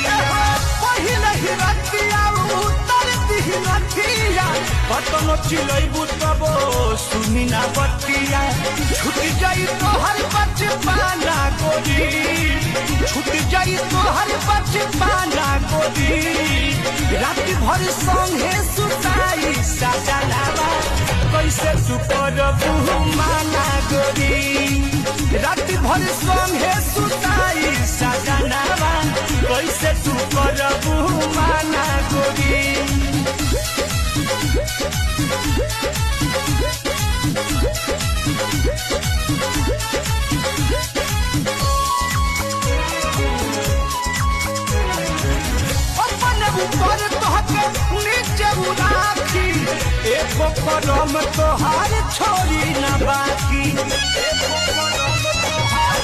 पहिले ही रतिया उतर दी रतिया बटनो चिलैबू तबो सुनी ना बतिया छूट जाई तोहर बचपना गोरी छूट जाई तोहर बचपना गोरी रात भर संगे सुताई सजनावा कैसे तू करबू माना गोरी रात भर संगे सुताई सजनावा कैसे तू करबू माना गोरी ऊपर तोहके नीचे उराखी एको कदम तोहार छोड़ी न बाकी एको कदम तोहार